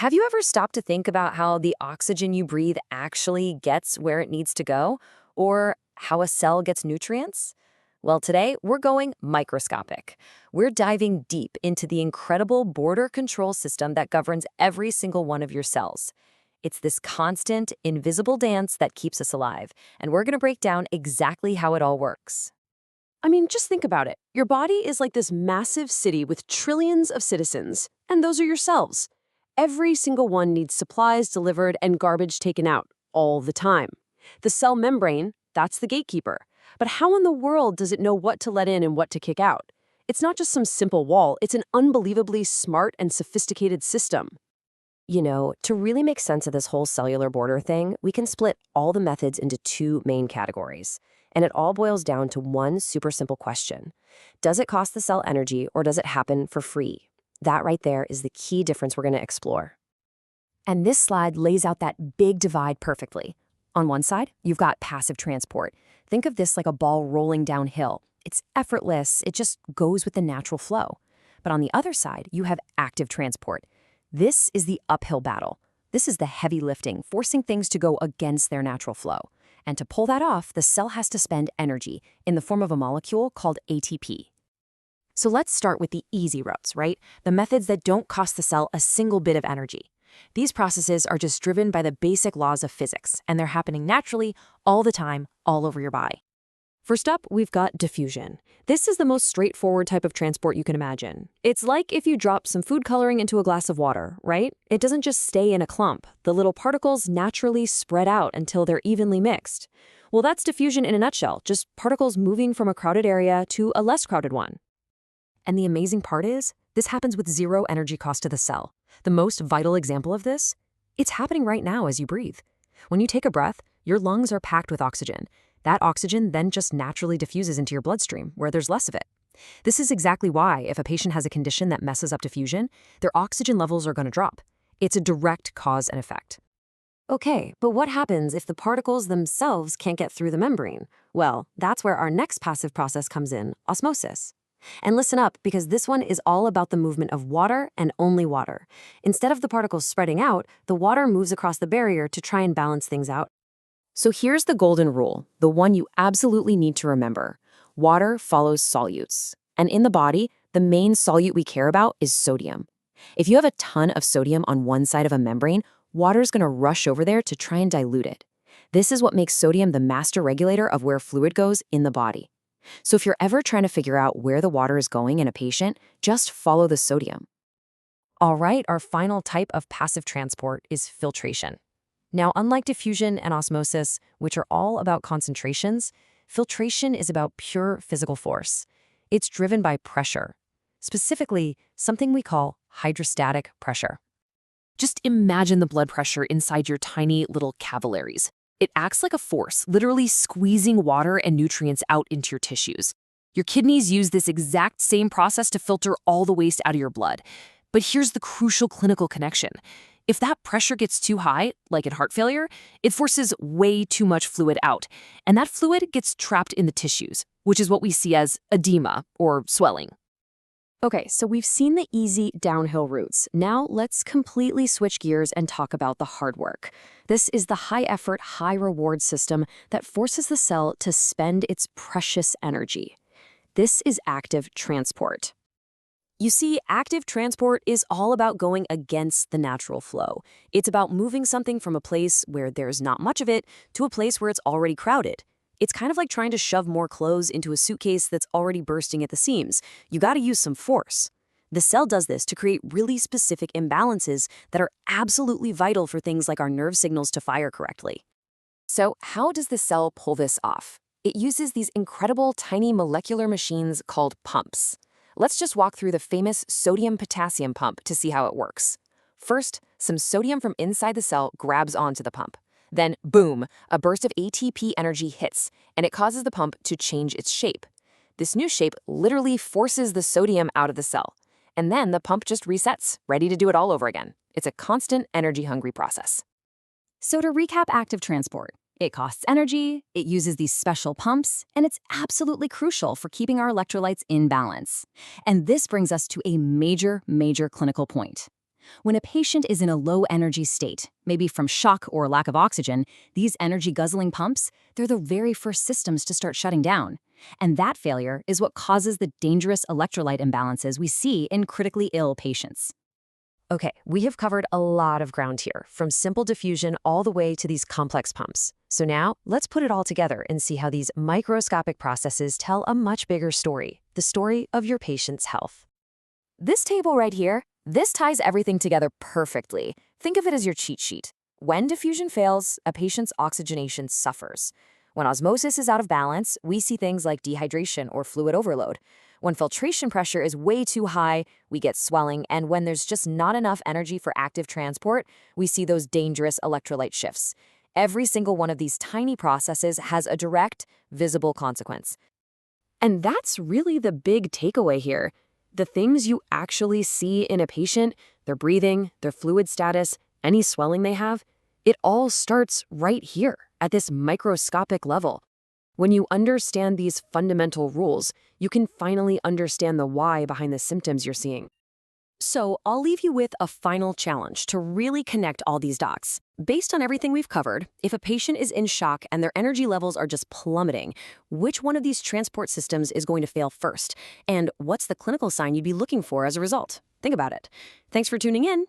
Have you ever stopped to think about how the oxygen you breathe actually gets where it needs to go? Or how a cell gets nutrients? Well, today we're going microscopic. We're diving deep into the incredible border control system that governs every single one of your cells. It's this constant, invisible dance that keeps us alive, and we're going to break down exactly how it all works. I mean, just think about it. Your body is like this massive city with trillions of citizens, and those are your cells. Every single one needs supplies delivered and garbage taken out, all the time. The cell membrane, that's the gatekeeper. But how in the world does it know what to let in and what to kick out? It's not just some simple wall, it's an unbelievably smart and sophisticated system. To really make sense of this whole cellular border thing, we can split all the methods into two main categories. And it all boils down to one super simple question. Does it cost the cell energy or does it happen for free? That right there is the key difference we're going to explore. And this slide lays out that big divide perfectly. On one side, you've got passive transport. Think of this like a ball rolling downhill. It's effortless, it just goes with the natural flow. But on the other side, you have active transport. This is the uphill battle. This is the heavy lifting, forcing things to go against their natural flow. And to pull that off, the cell has to spend energy in the form of a molecule called ATP. So let's start with the easy routes, right? The methods that don't cost the cell a single bit of energy. These processes are just driven by the basic laws of physics, and they're happening naturally, all the time, all over your body. First up, we've got diffusion. This is the most straightforward type of transport you can imagine. It's like if you drop some food coloring into a glass of water, right? It doesn't just stay in a clump. The little particles naturally spread out until they're evenly mixed. Well, that's diffusion in a nutshell, just particles moving from a crowded area to a less crowded one. And the amazing part is, this happens with zero energy cost to the cell. The most vital example of this? It's happening right now as you breathe. When you take a breath, your lungs are packed with oxygen. That oxygen then just naturally diffuses into your bloodstream, where there's less of it. This is exactly why, if a patient has a condition that messes up diffusion, their oxygen levels are going to drop. It's a direct cause and effect. Okay, but what happens if the particles themselves can't get through the membrane? Well, that's where our next passive process comes in, osmosis. And listen up, because this one is all about the movement of water and only water. Instead of the particles spreading out, the water moves across the barrier to try and balance things out. So here's the golden rule, the one you absolutely need to remember. Water follows solutes. And in the body, the main solute we care about is sodium. If you have a ton of sodium on one side of a membrane, water's going to rush over there to try and dilute it. This is what makes sodium the master regulator of where fluid goes in the body. So if you're ever trying to figure out where the water is going in a patient, just follow the sodium. All right, our final type of passive transport is filtration. Now, unlike diffusion and osmosis, which are all about concentrations, filtration is about pure physical force. It's driven by pressure, specifically something we call hydrostatic pressure. Just imagine the blood pressure inside your tiny little capillaries. It acts like a force, literally squeezing water and nutrients out into your tissues. Your kidneys use this exact same process to filter all the waste out of your blood. But here's the crucial clinical connection. If that pressure gets too high, like in heart failure, it forces way too much fluid out, and that fluid gets trapped in the tissues, which is what we see as edema or swelling. Okay, so we've seen the easy downhill routes. Now let's completely switch gears and talk about the hard work. This is the high-effort, high-reward system that forces the cell to spend its precious energy. This is active transport. You see, active transport is all about going against the natural flow. It's about moving something from a place where there's not much of it to a place where it's already crowded. It's kind of like trying to shove more clothes into a suitcase that's already bursting at the seams. You got to use some force. The cell does this to create really specific imbalances that are absolutely vital for things like our nerve signals to fire correctly. So how does the cell pull this off? It uses these incredible tiny molecular machines called pumps. Let's just walk through the famous sodium-potassium pump to see how it works. First, some sodium from inside the cell grabs onto the pump. Then, boom, a burst of ATP energy hits, and it causes the pump to change its shape. This new shape literally forces the sodium out of the cell. And then the pump just resets, ready to do it all over again. It's a constant energy-hungry process. So to recap active transport, it costs energy, it uses these special pumps, and it's absolutely crucial for keeping our electrolytes in balance. And this brings us to a major clinical point. When a patient is in a low-energy state, maybe from shock or lack of oxygen, these energy-guzzling pumps, they're the very first systems to start shutting down. And that failure is what causes the dangerous electrolyte imbalances we see in critically ill patients. Okay, we have covered a lot of ground here, from simple diffusion all the way to these complex pumps. So now, let's put it all together and see how these microscopic processes tell a much bigger story, the story of your patient's health. This table right here, this ties everything together perfectly. Think of it as your cheat sheet. When diffusion fails, a patient's oxygenation suffers. When osmosis is out of balance, we see things like dehydration or fluid overload. When filtration pressure is way too high, we get swelling, and when there's just not enough energy for active transport, we see those dangerous electrolyte shifts. Every single one of these tiny processes has a direct, visible consequence. And that's really the big takeaway here. The things you actually see in a patient, their breathing, their fluid status, any swelling they have, it all starts right here at this microscopic level. When you understand these fundamental rules, you can finally understand the why behind the symptoms you're seeing. So I'll leave you with a final challenge to really connect all these dots. Based on everything we've covered, if a patient is in shock and their energy levels are just plummeting, which one of these transport systems is going to fail first? And what's the clinical sign you'd be looking for as a result? Think about it. Thanks for tuning in.